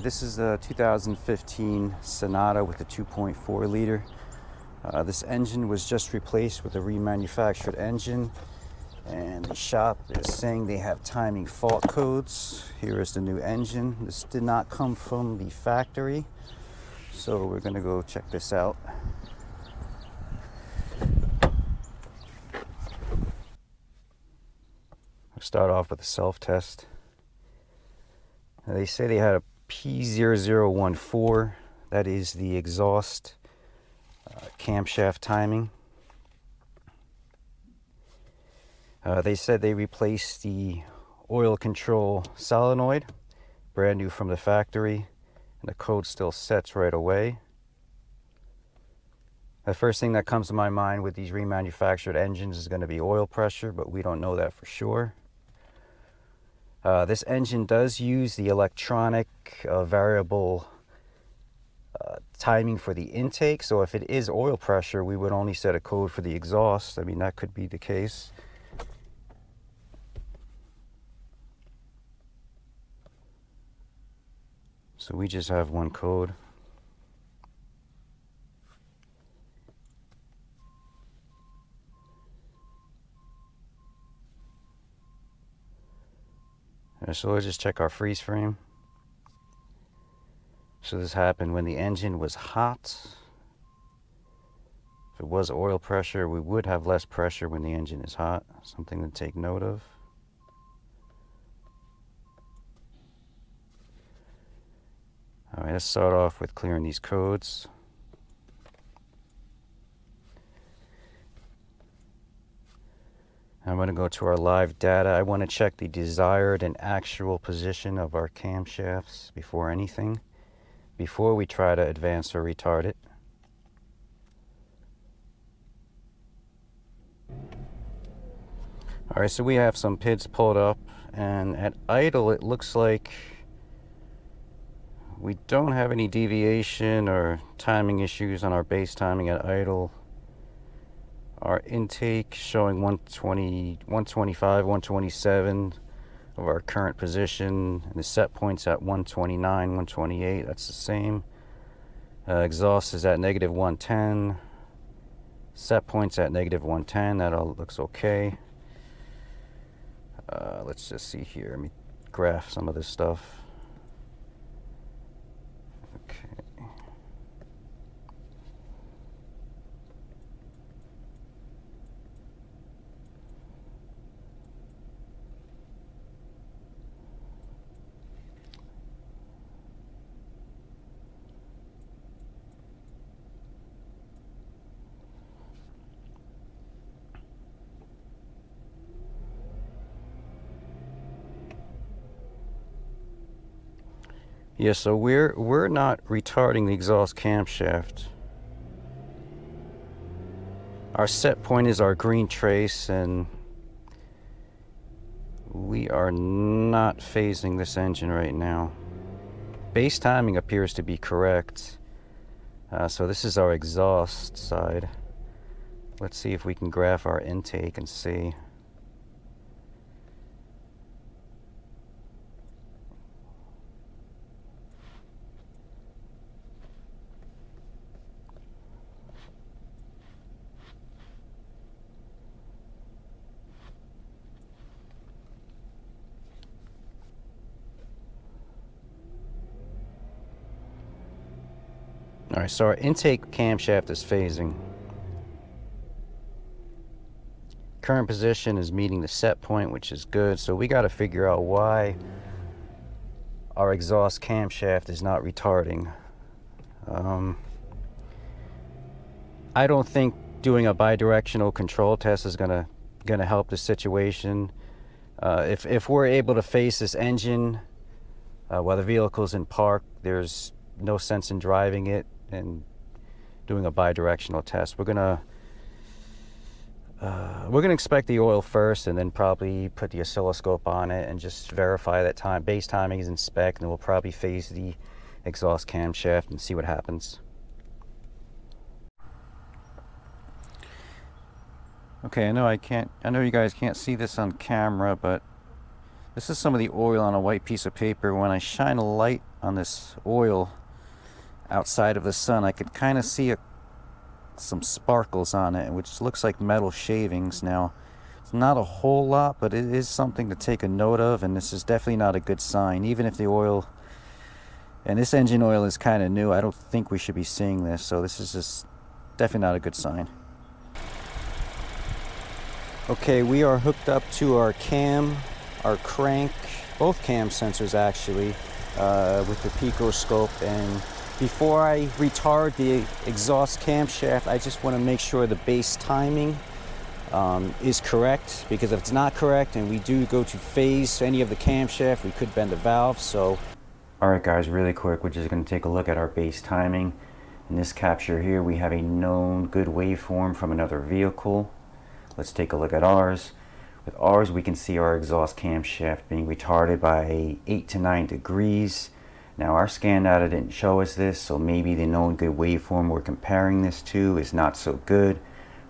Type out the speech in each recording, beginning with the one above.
Alright, this is a 2015 Sonata with a 2.4 liter. This engine was just replaced with a remanufactured engine, and the shop is saying they have timing fault codes. Here is the new engine. This did not come from the factory, so we're going to go check this out. I'll start off with a self-test. They say they had a p0014. That is the exhaust camshaft timing. They said they replaced the oil control solenoid, brand new from the factory, and the code still sets right away. The first thing that comes to my mind with these remanufactured engines is going to be oil pressure, but we don't know that for sure. This engine does use the electronic variable timing for the intake, so if it is oil pressure, we would only set a code for the exhaust. I mean, that could be the case. So we just have one code. So let's just check our freeze frame. So this happened when the engine was hot. If it was oil pressure, we would have less pressure when the engine is hot. Something to take note of. Alright, let's start off with clearing these codes. I'm going to go to our live data. I want to check the desired and actual position of our camshafts before anything, before we try to advance or retard it. Alright, so we have some PIDs pulled up, and at idle it looks like we don't have any deviation or timing issues on our base timing at idle. Our intake showing 120, 125, 127 of our current position, and the set point's at 129, 128. That's the same. Exhaust is at negative 110. Set point's at negative 110. That all looks okay. Let's just see here. Let me graph some of this stuff. Okay. Yeah, so we're not retarding the exhaust camshaft. Our set point is our green trace, and we are not phasing this engine right now. Base timing appears to be correct. So this is our exhaust side. Let's see if we can graph our intake and see. Alright, so our intake camshaft is phasing. Current position is meeting the set point, which is good. So we got to figure out why our exhaust camshaft is not retarding. I don't think doing a bidirectional control test is gonna help the situation. If we're able to face this engine while the vehicle's in park, there's no sense in driving it and doing a bidirectional test. We're gonna inspect the oil first, and then probably put the oscilloscope on it and just verify that base timing is in spec, and then we'll probably phase the exhaust camshaft and see what happens. Okay, I know you guys can't see this on camera, but This is some of the oil on a white piece of paper. When I shine a light on this oil outside of the sun, I could kind of see some sparkles on it, which looks like metal shavings. Now, it's not a whole lot, but it is something to take a note of, and this is definitely not a good sign. Even if the oil, and this engine oil is kind of new, I don't think we should be seeing this, so this is just definitely not a good sign. Okay, we are hooked up to our cam, our crank, both cam sensors actually, with the Oscilloscope. And before I retard the exhaust camshaft, I just want to make sure the base timing is correct, because if it's not correct and we do go to phase any of the camshaft, we could bend the valve. So alright guys, really quick, we're just going to take a look at our base timing. In this capture here, we have a known good waveform from another vehicle. Let's take a look at ours. With ours, we can see our exhaust camshaft being retarded by 8 to 9 degrees. Now, our scan data didn't show us this, so maybe the known good waveform we're comparing this to is not so good.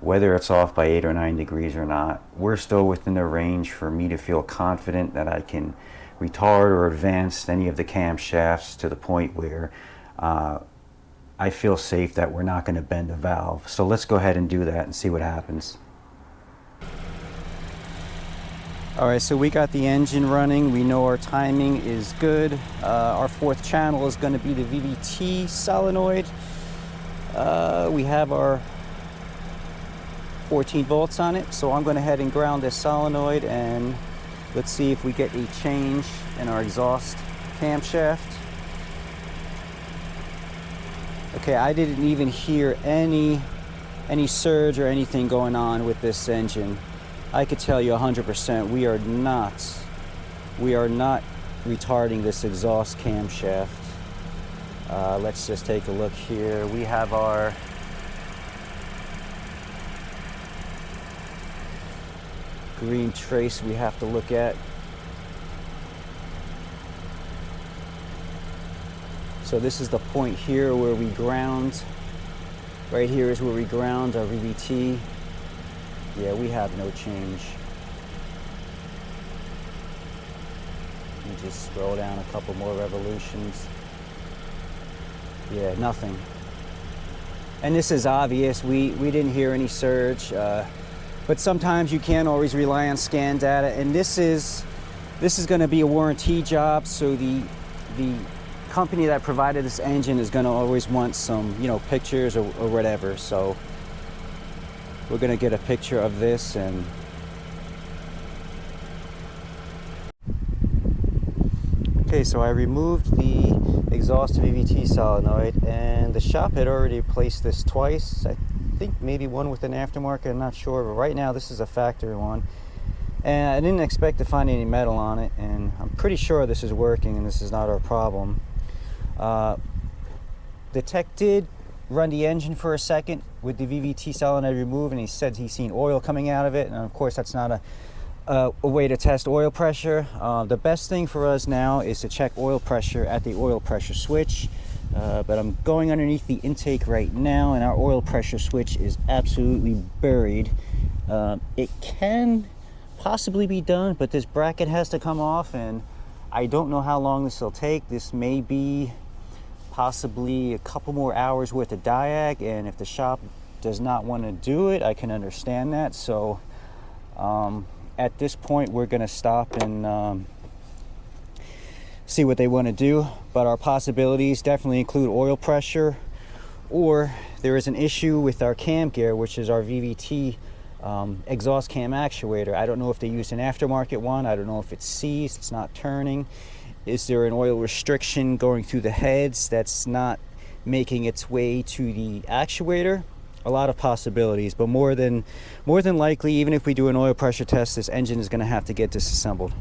Whether it's off by 8 or 9 degrees or not, we're still within the range for me to feel confident that I can retard or advance any of the camshafts to the point where I feel safe that we're not going to bend the valve. So let's go ahead and do that and see what happens. Alright, so we got the engine running. We know our timing is good. Our fourth channel is going to be the VVT solenoid. We have our 14 volts on it, so I'm going to head and ground this solenoid, and let's see if we get a change in our exhaust camshaft. Okay, I didn't even hear any surge or anything going on with this engine. I could tell you 100% we are not retarding this exhaust camshaft. Let's just take a look here. We have our green trace we have to look at. So this is the point here where we ground. Right here is where we ground our VVT. Yeah, we have no change. Let me just scroll down a couple more revolutions. Yeah, nothing. And this is obvious. We didn't hear any surge. But sometimes you can't always rely on scan data. And this is going to be a warranty job, so the company that provided this engine is going to always want some, pictures or whatever. So we're going to get a picture of this. And okay, so I removed the exhaust VVT solenoid, and the shop had already replaced this twice. I think maybe one with an aftermarket, I'm not sure, but right now this is a factory one. And I didn't expect to find any metal on it, and I'm pretty sure this is working and this is not our problem. The tech did run the engine for a second with the VVT solenoid removed, and he said he's seen oil coming out of it, and of course that's not a way to test oil pressure. The best thing for us now is to check oil pressure at the oil pressure switch, but I'm going underneath the intake right now, and our oil pressure switch is absolutely buried. It can possibly be done, but this bracket has to come off, and I don't know how long this will take. This may be possibly a couple more hours worth of diag, and if the shop does not want to do it, I can understand that. So at this point we're going to stop and see what they want to do. But our possibilities definitely include oil pressure, or there is an issue with our cam gear, which is our VVT exhaust cam actuator. I don't know if they used an aftermarket one. I don't know if it's seized, it's not turning. Is there an oil restriction going through the heads that's not making its way to the actuator? A lot of possibilities, but more than likely, even if we do an oil pressure test, this engine is going to have to get disassembled.